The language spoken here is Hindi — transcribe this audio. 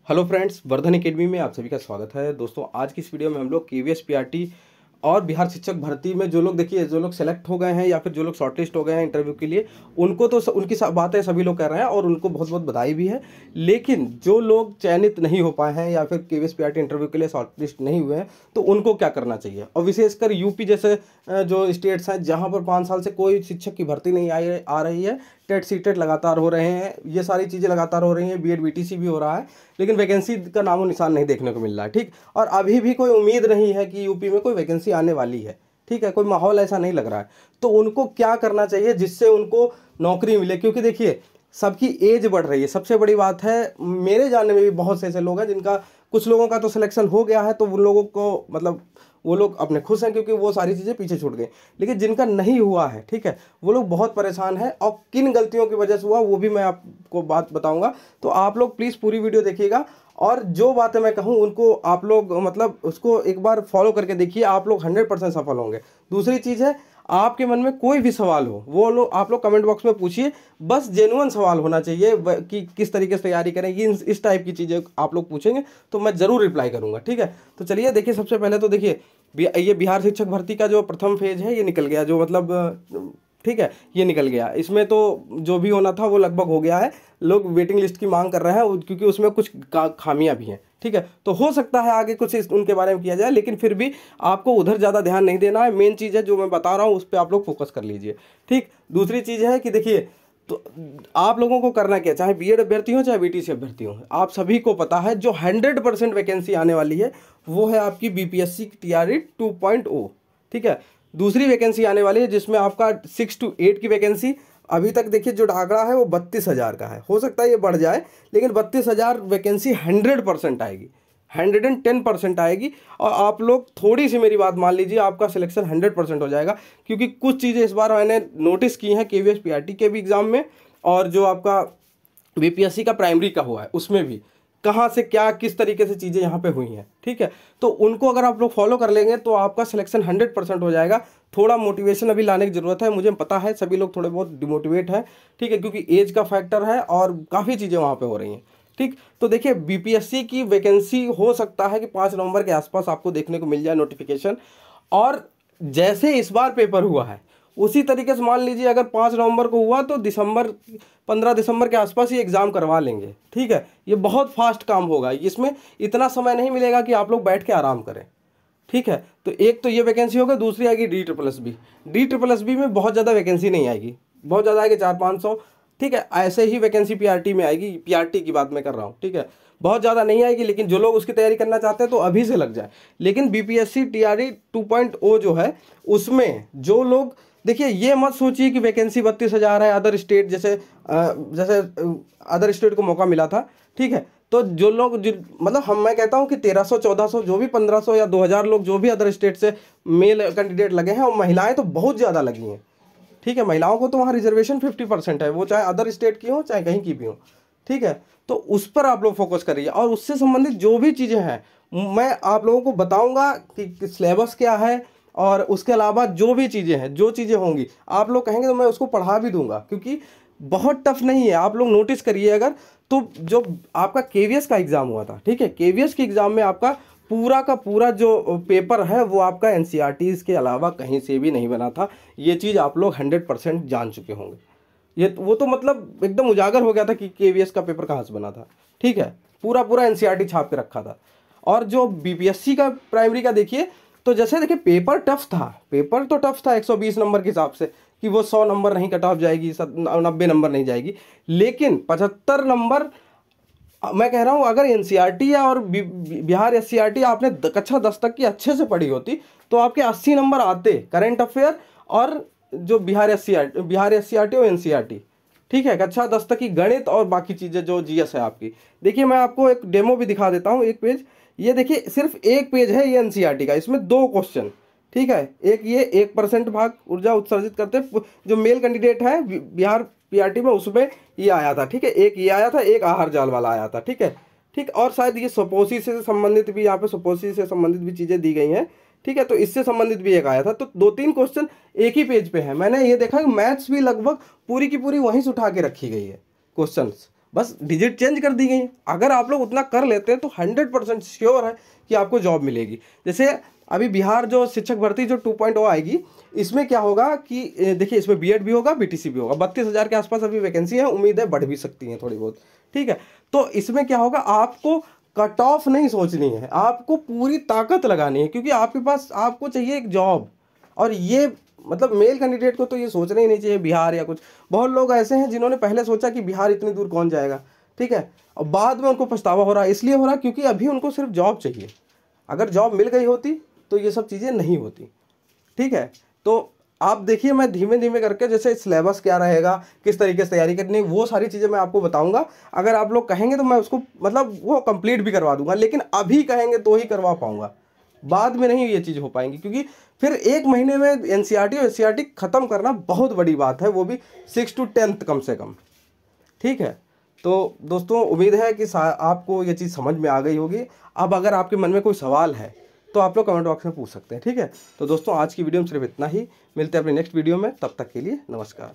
हेलो फ्रेंड्स, वर्धन एकेडमी में आप सभी का स्वागत है। दोस्तों, आज की इस वीडियो में हम लोग केवीएस पीआरटी और बिहार शिक्षक भर्ती में जो लोग सेलेक्ट हो गए हैं या फिर जो लोग शॉर्टलिस्ट हो गए हैं इंटरव्यू के लिए, उनको तो उनकी बातें सभी लोग कर रहे हैं और उनको बहुत बहुत बधाई भी है। लेकिन जो लोग चयनित नहीं हो पाए हैं या फिर केवीएस पीआरटी इंटरव्यू के लिए शॉर्टलिस्ट नहीं हुए हैं, तो उनको क्या करना चाहिए। और विशेषकर यूपी जैसे जो स्टेट्स हैं जहाँ पर 5 साल से कोई शिक्षक की भर्ती नहीं आ रही है, टेट सीटेट लगातार हो रहे हैं, ये सारी चीज़ें लगातार हो रही हैं, बीएड बीटीसी भी हो रहा है, लेकिन वैकेंसी का नामो निशान नहीं देखने को मिल रहा है। ठीक, और अभी भी कोई उम्मीद नहीं है कि यूपी में कोई वैकेंसी आने वाली है। ठीक है, कोई माहौल ऐसा नहीं लग रहा है। तो उनको क्या करना चाहिए जिससे उनको नौकरी मिले, क्योंकि देखिए सबकी एज बढ़ रही है। सबसे बड़ी बात है, मेरे जानने में भी बहुत से ऐसे लोग हैं जिनका, कुछ लोगों का तो सिलेक्शन हो गया है, तो उन लोगों को मतलब वो लोग अपने खुश हैं क्योंकि वो सारी चीज़ें पीछे छूट गई। लेकिन जिनका नहीं हुआ है, ठीक है, वो लोग बहुत परेशान हैं और किन गलतियों की वजह से हुआ वो भी मैं आपको बात बताऊंगा। तो आप लोग प्लीज़ पूरी वीडियो देखिएगा और जो बातें मैं कहूँ उनको आप लोग मतलब उसको एक बार फॉलो करके देखिए, आप लोग 100% सफल होंगे। दूसरी चीज़ है, आपके मन में कोई भी सवाल हो वो लोग आप लोग कमेंट बॉक्स में पूछिए, बस जेन्युइन सवाल होना चाहिए कि किस तरीके से तैयारी करेंगे, इस टाइप की चीज़ें आप लोग पूछेंगे तो मैं ज़रूर रिप्लाई करूँगा। ठीक है, तो चलिए देखिए, सबसे पहले तो देखिए ये बिहार शिक्षक भर्ती का जो प्रथम फेज है ये निकल गया, जो मतलब ठीक है ये निकल गया। इसमें तो जो भी होना था वो लगभग हो गया है। लोग वेटिंग लिस्ट की मांग कर रहे हैं क्योंकि उसमें कुछ खामियां भी हैं। ठीक है, तो हो सकता है आगे कुछ उनके बारे में किया जाए, लेकिन फिर भी आपको उधर ज़्यादा ध्यान नहीं देना है। मेन चीज़ है जो मैं बता रहा हूँ उस पर आप लोग फोकस कर लीजिए। ठीक, दूसरी चीज़ है कि देखिए, तो आप लोगों को करना क्या, चाहे बीएड अभ्यर्थी हो चाहे बीटीसी अभ्यर्थी हो, आप सभी को पता है जो 100% वैकेंसी आने वाली है वो है आपकी बीपीएससी टीआरई 2.0। ठीक है, दूसरी वैकेंसी आने वाली है जिसमें आपका 6 to 8 की वैकेंसी। अभी तक देखिए जो आंकड़ा है वो 32,000 का है, हो सकता है ये बढ़ जाए, लेकिन 32,000 वैकेंसी 100% आएगी, 110% आएगी। और आप लोग थोड़ी सी मेरी बात मान लीजिए, आपका सिलेक्शन 100% हो जाएगा। क्योंकि कुछ चीज़ें इस बार मैंने नोटिस की हैं केवीएस पीआरटी के भी एग्ज़ाम में, और जो आपका बीपीएससी का प्राइमरी का हुआ है उसमें भी, कहाँ से क्या किस तरीके से चीज़ें यहाँ पे हुई हैं। ठीक है, तो उनको अगर आप लोग फॉलो कर लेंगे तो आपका सिलेक्शन 100% हो जाएगा। थोड़ा मोटिवेशन अभी लाने की ज़रूरत है, मुझे पता है सभी लोग थोड़े बहुत डिमोटिवेट हैं। ठीक है, क्योंकि एज का फैक्टर है और काफ़ी चीज़ें वहाँ पे हो रही हैं। ठीक, तो देखिए बीपीएससी की वैकेंसी हो सकता है कि 5 नवंबर के आसपास आपको देखने को मिल जाए नोटिफिकेशन। और जैसे इस बार पेपर हुआ है उसी तरीके से मान लीजिए अगर 5 नवंबर को हुआ तो 15 दिसंबर के आसपास ही एग्ज़ाम करवा लेंगे। ठीक है, ये बहुत फास्ट काम होगा, इसमें इतना समय नहीं मिलेगा कि आप लोग बैठ के आराम करें। ठीक है, तो एक तो ये वैकेंसी होगा, दूसरी आएगी डी ट्रिपल एस बी में बहुत ज़्यादा वैकेंसी नहीं आएगी, बहुत ज़्यादा आएगी 400-500। ठीक है, ऐसे ही वैकेंसी पीआरटी में आएगी, पीआरटी की बात मैं कर रहा हूँ। ठीक है, बहुत ज़्यादा नहीं आएगी, लेकिन जो लोग उसकी तैयारी करना चाहते हैं तो अभी से लग जाए। लेकिन बीपीएससी टीआरई 2.0 जो है उसमें जो लोग, देखिए ये मत सोचिए कि वैकेंसी 32,000 है, अदर स्टेट जैसे अदर स्टेट को मौका मिला था। ठीक है, तो जो लोग मतलब मैं कहता हूँ कि 1300-1400 जो भी 1500 या 2000 लोग जो भी अदर स्टेट से मेल कैंडिडेट लगे हैं, और महिलाएं तो बहुत ज़्यादा लगी हैं। ठीक है, महिलाओं को तो वहाँ रिजर्वेशन 50% है, वो चाहे अदर स्टेट की हो चाहे कहीं की भी हो। ठीक है, तो उस पर आप लोग फोकस करिए और उससे संबंधित जो भी चीज़ें हैं मैं आप लोगों को बताऊंगा कि सिलेबस क्या है, और उसके अलावा जो भी चीज़ें हैं, जो चीज़ें होंगी आप लोग कहेंगे तो मैं उसको पढ़ा भी दूंगा, क्योंकि बहुत टफ नहीं है। आप लोग नोटिस करिए, अगर तो जो आपका केवीएस का एग्ज़ाम हुआ था, ठीक है, केवीएस के एग्ज़ाम में आपका पूरा का पूरा जो पेपर है वो आपका एनसीईआरटी के अलावा कहीं से भी नहीं बना था। ये चीज़ आप लोग 100% जान चुके होंगे। ये वो तो मतलब एकदम उजागर हो गया था कि केवीएस का पेपर कहाँ से बना था। ठीक है, पूरा पूरा एनसीईआरटी छाप के रखा था। और जो बीपीएससी का प्राइमरी का देखिए, तो जैसे देखिए पेपर टफ था, पेपर तो टफ था 120 नंबर के हिसाब से, कि वो 100 नंबर नहीं कट ऑफ जाएगी, 90 नंबर नहीं जाएगी, लेकिन 75 नंबर मैं कह रहा हूँ। अगर एनसीईआरटी और बिहार एससीईआरटी आपने कक्षा 10 तक की अच्छे से पढ़ी होती तो आपके 80 नंबर आते करेंट अफेयर और जो बिहार एससीईआरटी और एनसीईआरटी। ठीक है, कक्षा 10 तक की गणित और बाकी चीज़ें जो जीएस है आपकी। देखिए मैं आपको एक डेमो भी दिखा देता हूँ, एक पेज, ये देखिए सिर्फ एक पेज है ये एनसीईआरटी का, इसमें 2 क्वेश्चन। ठीक है, एक ये 1% भाग ऊर्जा उत्सर्जित करते जो मेल कैंडिडेट है बिहार पीआरटी में, उसमें ये आया था। ठीक है, एक ये आया था, एक आहार जाल वाला आया था। ठीक है, ठीक, और शायद ये सपोसी से संबंधित भी, यहाँ पे सपोसी से संबंधित भी चीज़ें दी गई हैं। ठीक है, तो इससे संबंधित भी एक आया था। तो 2-3 क्वेश्चन एक ही पेज पे है। मैंने ये देखा कि मैथ्स भी लगभग पूरी की पूरी वहीं से उठा के रखी गई है क्वेश्चंस, बस डिजिट चेंज कर दी गई हैं। अगर आप लोग उतना कर लेते हैं तो 100% श्योर है कि आपको जॉब मिलेगी। जैसे अभी बिहार जो शिक्षक भर्ती जो 2.0 आएगी, इसमें क्या होगा कि देखिए इसमें बीएड भी होगा, बीटीसी भी होगा। 32,000 के आसपास अभी वैकेंसी है, उम्मीद है बढ़ भी सकती हैं थोड़ी बहुत, ठीक है। तो इसमें क्या होगा, आपको कट ऑफ नहीं सोचनी है, आपको पूरी ताकत लगानी है, क्योंकि आपके पास आपको चाहिए एक जॉब। और ये मतलब मेल कैंडिडेट को तो ये सोचना ही नहीं चाहिए बिहार या कुछ। बहुत लोग ऐसे हैं जिन्होंने पहले सोचा कि बिहार इतनी दूर कौन जाएगा, ठीक है, और बाद में उनको पछतावा हो रहा है। इसलिए हो रहा है क्योंकि अभी उनको सिर्फ जॉब चाहिए। अगर जॉब मिल गई होती तो ये सब चीज़ें नहीं होती, ठीक है। तो आप देखिए, मैं धीमे धीमे करके जैसे सिलेबस क्या रहेगा, किस तरीके से तैयारी करनी, वो सारी चीज़ें मैं आपको बताऊंगा। अगर आप लोग कहेंगे तो मैं उसको मतलब वो कंप्लीट भी करवा दूंगा, लेकिन अभी कहेंगे तो ही करवा पाऊंगा, बाद में नहीं ये चीज़ हो पाएंगी। क्योंकि फिर 1 महीने में एनसीईआरटी और एससीईआरटी ख़त्म करना बहुत बड़ी बात है, वो भी 6 to 10 कम से कम, ठीक है। तो दोस्तों उम्मीद है कि आपको ये चीज़ समझ में आ गई होगी। अब अगर आपके मन में कोई सवाल है तो आप लोग कमेंट बॉक्स में पूछ सकते हैं, ठीक है। तो दोस्तों आज की वीडियो में सिर्फ इतना ही, मिलते हैं अपने नेक्स्ट वीडियो में, तब तक के लिए नमस्कार।